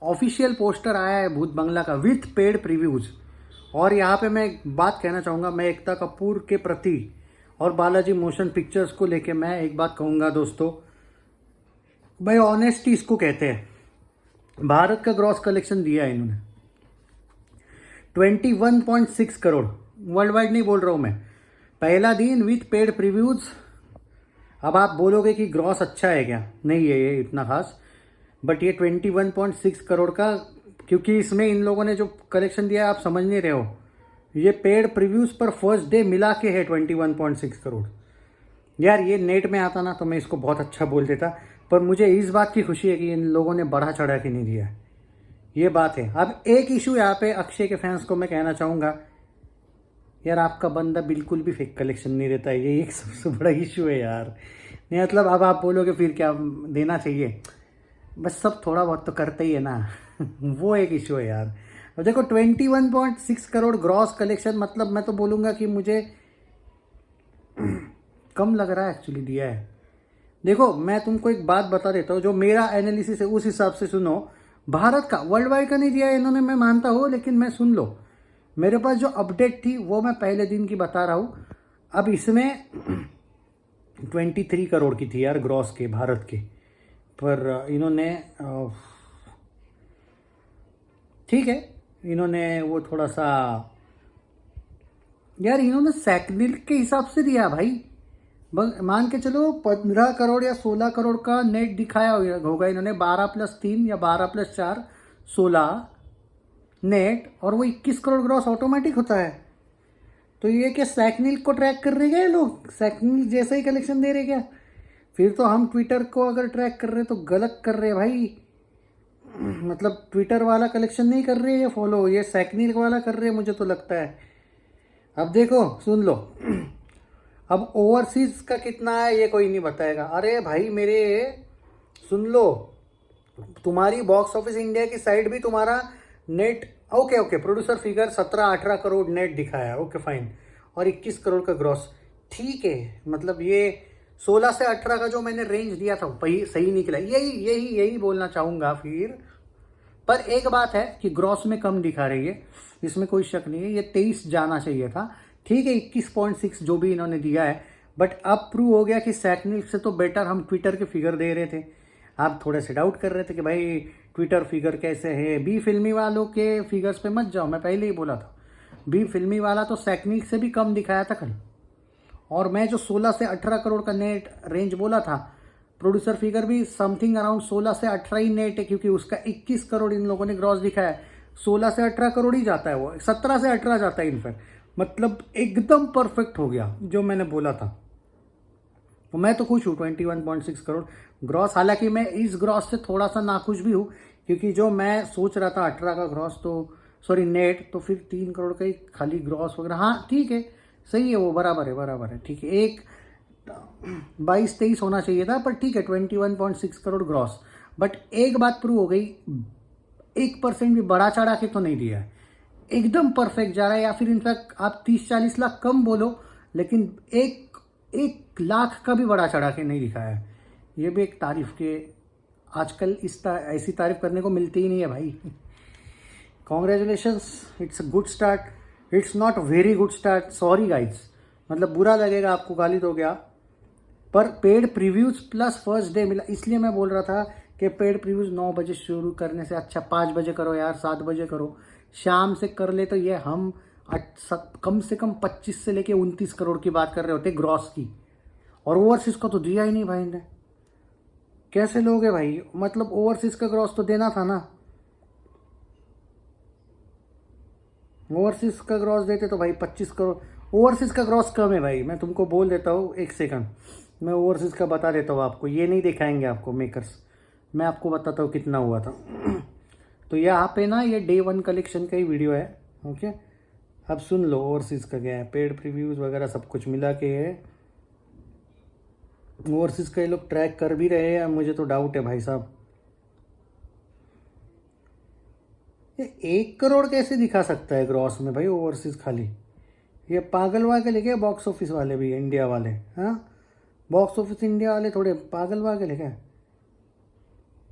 Official poster आया है भूत बंगला का विथ पेड प्रीव्यूज। और यहाँ पे मैं एक बात कहना चाहूँगा, मैं एकता कपूर के प्रति और बालाजी मोशन पिक्चर्स को लेके मैं एक बात कहूँगा दोस्तों, भाई ऑनेस्टी इसको कहते हैं। भारत का ग्रॉस कलेक्शन दिया है इन्होंने 21.6 करोड़, वर्ल्ड वाइड नहीं बोल रहा हूँ मैं, पहला दिन विथ पेड प्रीव्यूज। अब आप बोलोगे कि ग्रॉस अच्छा है क्या, नहीं है ये इतना खास, बट ये 21.6 करोड़ का, क्योंकि इसमें इन लोगों ने जो कलेक्शन दिया है आप समझ नहीं रहे हो, ये पेड प्रीव्यूज पर फर्स्ट डे मिला के है 21.6 करोड़। यार ये नेट में आता ना तो मैं इसको बहुत अच्छा बोल देता, पर मुझे इस बात की खुशी है कि इन लोगों ने बढ़ा चढ़ा के नहीं दिया है, ये बात है। अब एक इशू यहाँ पे अक्षय के फैंस को मैं कहना चाहूँगा, यार आपका बंदा बिल्कुल भी फेक कलेक्शन नहीं रहता है, ये एक सबसे बड़ा इशू है यार। नहीं मतलब अब आप बोलोगे फिर क्या देना चाहिए, बस सब थोड़ा बहुत तो करते ही है ना वो एक इशू है यार। अब देखो 21.6 करोड़ ग्रॉस कलेक्शन, मतलब मैं तो बोलूँगा कि मुझे कम लग रहा है एक्चुअली दिया है। देखो मैं तुमको एक बात बता देता हूँ, जो मेरा एनालिसिस है उस हिसाब से सुनो। भारत का, वर्ल्ड वाइड का नहीं दिया है इन्होंने, मैं मानता हूँ, लेकिन मैं सुन लो, मेरे पास जो अपडेट थी वो मैं पहले दिन की बता रहा हूँ। अब इसमें 23 करोड़ की थी यार ग्रॉस के भारत के, पर इन्होंने ठीक है, इन्होंने वो थोड़ा सा, यार इन्होंने सैकनिल के हिसाब से दिया भाई। मान के चलो 15 करोड़ या 16 करोड़ का नेट दिखाया होगा इन्होंने, 12+3 या 12+4 16 नेट, और वो 21 करोड़ ग्रॉस ऑटोमेटिक होता है। तो ये क्या सैकनिल को ट्रैक कर रहे क्या लोग, सैकनिल जैसा ही कलेक्शन दे रहे क्या? फिर तो हम ट्विटर को अगर ट्रैक कर रहे तो गलत कर रहे भाई, मतलब ट्विटर वाला कलेक्शन नहीं कर रहे ये फॉलो, ये सैकनिल वाला कर रहे मुझे तो लगता है। अब देखो सुन लो, अब ओवरसीज का कितना है ये कोई नहीं बताएगा। अरे भाई मेरे सुन लो, तुम्हारी बॉक्स ऑफिस इंडिया की साइड भी तुम्हारा net, okay producer figure 17-18 crore net दिखाया, ओके फाइन, और 21 करोड़ का ग्रॉस, ठीक है। मतलब ये 16 से 18 का जो मैंने रेंज दिया था वही सही निकला, यही बोलना चाहूँगा फिर। पर एक बात है कि ग्रॉस में कम दिखा रही है, इसमें कोई शक नहीं है, ये 23 जाना चाहिए था, ठीक है 21.6 जो भी इन्होंने दिया है। बट अब प्रूव हो गया कि सैकनिल से तो बेटर हम ट्विटर के फिगर दे रहे थे। आप थोड़े से डाउट कर रहे थे कि भाई ट्विटर फिगर कैसे है, बी फिल्मी वालों के फिगर्स पे मत जाओ, मैं पहले ही बोला था, बी फिल्मी वाला तो सैकनिल से भी कम दिखाया था कल। और मैं जो 16 से 18 करोड़ का नेट रेंज बोला था, प्रोड्यूसर फिगर भी समथिंग अराउंड 16 से 18 ही नेट है, क्योंकि उसका 21 करोड़ इन लोगों ने ग्रॉस दिखाया है। 16 से 18 करोड़ ही जाता है, वो 17 से 18 जाता है इनफैक्ट, मतलब एकदम परफेक्ट हो गया जो मैंने बोला था। तो मैं तो खुश हूँ 21.6 करोड़ ग्रॉस। हालांकि मैं इस ग्रॉस से थोड़ा सा नाखुश भी हूँ, क्योंकि जो मैं सोच रहा था 18 का ग्रॉस, तो सॉरी नेट, तो फिर 3 करोड़ का ही खाली ग्रॉस वगैरह, हाँ ठीक है सही है, वो बराबर है ठीक है, एक 22-23 होना चाहिए था, पर ठीक है 21.6 करोड़ ग्रॉस। बट एक बात प्रूव हो गई, 1% भी बढ़ा चढ़ा के तो नहीं दिया है, एकदम परफेक्ट जा रहा है। या फिर इनफैक्ट आप 30-40 लाख कम बोलो, लेकिन 1 लाख का भी बढ़ा चढ़ा के नहीं दिखाया है, ये भी एक तारीफ के, आजकल ऐसी तारीफ करने को मिलती ही नहीं है भाई। Congratulations, it's a good start, it's not very good start, sorry guys, मतलब बुरा लगेगा आपको, गाली दो गया, पर paid previews plus first day मिला, इसलिए मैं बोल रहा था कि पेड प्रीव्यूज 9 बजे शुरू करने से अच्छा 5 बजे करो यार, 7 बजे करो, शाम से कर ले तो ये हम कम से कम 25 से लेके 29 करोड़ की बात कर रहे होते ग्रॉस की, और ओवरसीज को तो दिया ही नहीं भाई ने। कैसे लोगे भाई, मतलब ओवरसीज का ग्रॉस तो देना था ना, ओवरसीज का ग्रॉस देते तो भाई 25 करोड़। ओवरसीज का ग्रॉस कम है भाई, मैं तुमको बोल देता हूँ, एक सेकंड मैं ओवरसीज का बता देता हूँ आपको, ये नहीं दिखाएंगे आपको मेकर्स, मैं आपको बताता हूँ कितना हुआ था। तो यहाँ पे ना ये डे 1 कलेक्शन का ही वीडियो है, ओके। अब सुन लो ओवरसीज का क्या है, पेड प्रीव्यूज वगैरह सब कुछ मिला के है, ओवरसीज का ये लोग ट्रैक कर भी रहे हैं, मुझे तो डाउट है भाई साहब। ये 1 करोड़ कैसे दिखा सकता है ग्रॉस में भाई ओवरसीज खाली, ये पागल वागल है क्या बॉक्स ऑफिस वाले भी, इंडिया वाले, हाँ बॉक्स ऑफिस इंडिया वाले थोड़े पागल वागल है क्या?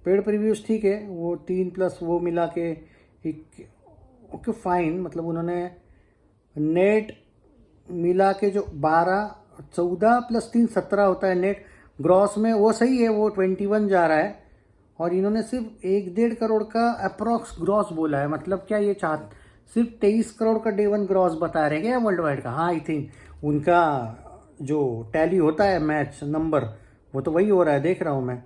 पेड प्रीव्यूज ठीक है, वो 3 प्लस वो मिला के एक ओके फाइन, मतलब उन्होंने नेट मिला के जो 14 प्लस 3 17 होता है नेट, ग्रॉस में वो सही है, वो 21 जा रहा है। और इन्होंने सिर्फ 1-1.5 करोड़ का अप्रॉक्स ग्रॉस बोला है, मतलब क्या ये सिर्फ 23 करोड़ का डे 1 ग्रॉस बता रहे क्या वर्ल्ड वाइड का? हाँ, आई थिंक उनका जो टैली होता है मैच नंबर, वो तो वही हो रहा है, देख रहा हूँ मैं।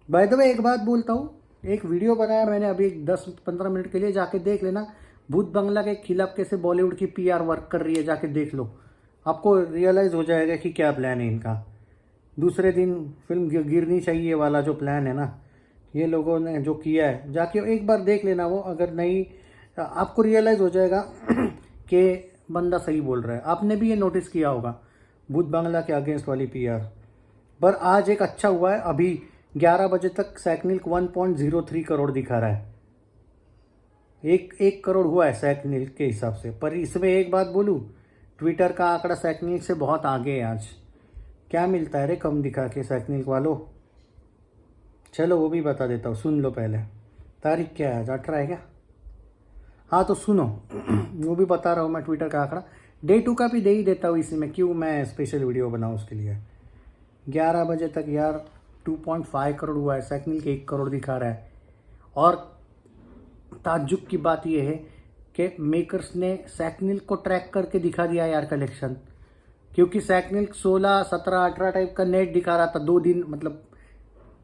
बाय द वे एक बात बोलता हूँ, एक वीडियो बनाया मैंने अभी 10-15 मिनट के लिए, जाके देख लेना। भूत बंगला के खिलाफ कैसे बॉलीवुड की पीआर वर्क कर रही है, जाके देख लो, आपको रियलाइज़ हो जाएगा कि क्या प्लान है इनका। दूसरे दिन फिल्म गिरनी चाहिए वाला जो प्लान है ना, ये लोगों ने जो किया है, जाके एक बार देख लेना वो, अगर नहीं आपको रियलाइज़ हो जाएगा कि बंदा सही बोल रहा है। आपने भी ये नोटिस किया होगा भूत बंगला के अगेंस्ट वाली पीआर। पर आज एक अच्छा हुआ है, अभी 11 बजे तक सैकनिल्क 1.03 करोड़ दिखा रहा है, एक करोड़ हुआ है सैकनिल्क के हिसाब से। पर इसमें एक बात बोलूँ, ट्विटर का आंकड़ा सैकनिल्क से बहुत आगे है आज। क्या मिलता है रे कम दिखा के सैकनिल्क वालों? चलो वो भी बता देता हूँ, सुन लो पहले। तारीख क्या है आज? 18 है क्या? हाँ तो सुनो वो भी बता रहा हूँ मैं, ट्विटर का आंकड़ा डे 2 का भी दे ही देता हूँ इसी में, क्यों मैं स्पेशल वीडियो बनाऊँ उसके लिए। 11 बजे तक यार 2.5 करोड़ हुआ है, सैकनिल्क 1 करोड़ दिखा रहा है। और ताज्जुब की बात यह है कि मेकर्स ने सैकनिल्क को ट्रैक करके दिखा दिया यार कलेक्शन, क्योंकि सैकनिल्क 16, 17, 18 टाइप का नेट दिखा रहा था 2 दिन, मतलब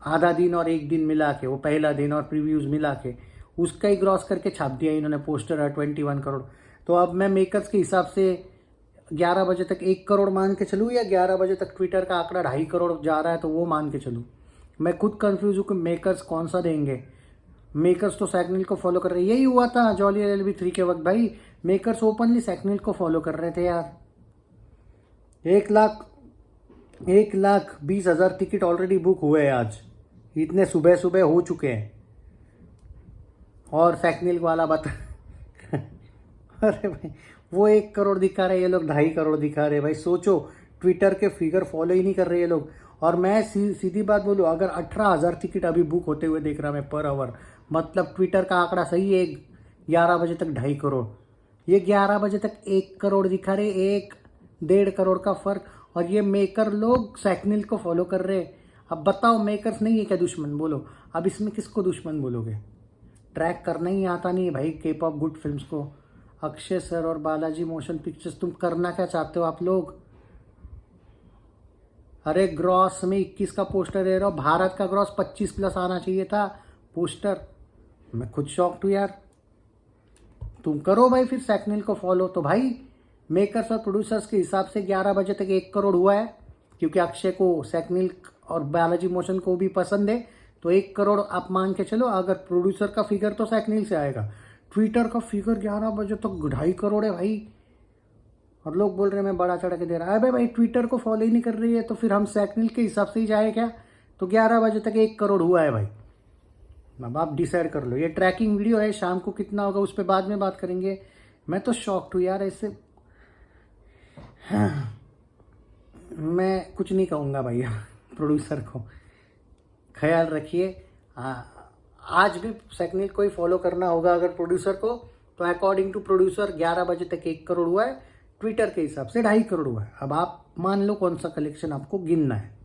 आधा दिन और 1 दिन मिला के, वो पहला दिन और प्रीव्यूज मिला के उसका ही ग्रॉस करके छाप दिया इन्होंने पोस्टर है 21 करोड़। तो अब मैं मेकर्स के हिसाब से 11 बजे तक 1 करोड़ मान के चलूँ, या 11 बजे तक ट्विटर का आंकड़ा 2.5 करोड़ जा रहा है तो वो मान के चलूँ? मैं खुद कंफ्यूज हूँ कि मेकर्स कौन सा देंगे। मेकर्स तो सैकनिल्क को फॉलो कर रहे हैं, यही हुआ था जॉली LLB 3 के वक्त भाई, मेकर्स ओपनली सैकनिल्क को फॉलो कर रहे थे यार। 1,20,000 टिकट ऑलरेडी बुक हुए हैं आज, इतने सुबह सुबह हो चुके हैं। और सैकनिल्क वाला बता अरे भाई वो 1 करोड़ दिखा रहे, ये लोग 2.5 करोड़ दिखा रहे। भाई सोचो, ट्विटर के फिगर फॉलो ही नहीं कर रहे ये लोग। और मैं सीधी बात बोलूँ, अगर 18,000 टिकट अभी बुक होते हुए देख रहा मैं पर आवर, मतलब ट्विटर का आंकड़ा सही है, 11 बजे तक 2.5 करोड़, ये 11 बजे तक 1 करोड़ दिखा रहे, 1-1.5 करोड़ का फर्क। और ये मेकर लोग सैकनिल्क को फॉलो कर रहे। अब बताओ, मेकर्स नहीं है क्या दुश्मन? बोलो अब इसमें किसको दुश्मन बोलोगे? ट्रैक करना ही आता नहीं है भाई के पॉप गुड फिल्म्स को। अक्षय सर और बालाजी मोशन पिक्चर्स, तुम करना क्या चाहते हो आप लोग? अरे ग्रॉस में 21 का पोस्टर दे रहा हो, भारत का ग्रॉस 25 प्लस आना चाहिए था पोस्टर। मैं खुद शॉक्ड हूँ यार। तुम करो भाई फिर सैकनिल्क को फॉलो। तो भाई मेकर्स और प्रोड्यूसर्स के हिसाब से 11 बजे तक 1 करोड़ हुआ है, क्योंकि अक्षय को सैकनिल्क और बालाजी मोशन को भी पसंद है, तो 1 करोड़ आप मान के चलो। अगर प्रोड्यूसर का फिगर तो सैकनिल्क से आएगा, ट्विटर का फिगर 11 बजे तक 2.5 करोड़ है भाई। और लोग बोल रहे हैं मैं बड़ा चढ़ा के दे रहा है। भाई ट्विटर को फॉलो ही नहीं कर रही है, तो फिर हम सैकनिल्क के हिसाब से ही जाए क्या? तो 11 बजे तक 1 करोड़ हुआ है भाई। अब आप डिसाइड कर लो। ये ट्रैकिंग वीडियो है, शाम को कितना होगा उस पर बाद में बात करेंगे। मैं तो शॉक्ड हूँ यार ऐसे। हाँ, मैं कुछ नहीं कहूँगा भैया प्रोड्यूसर को। ख्याल रखिए, आज भी सैकनिल्क को ही फॉलो करना होगा अगर प्रोड्यूसर को। तो अकॉर्डिंग टू प्रोड्यूसर 11 बजे तक 1 करोड़ हुआ है, ट्विटर के हिसाब से 2.5 करोड़ हुआ है। अब आप मान लो कौन सा कलेक्शन आपको गिनना है।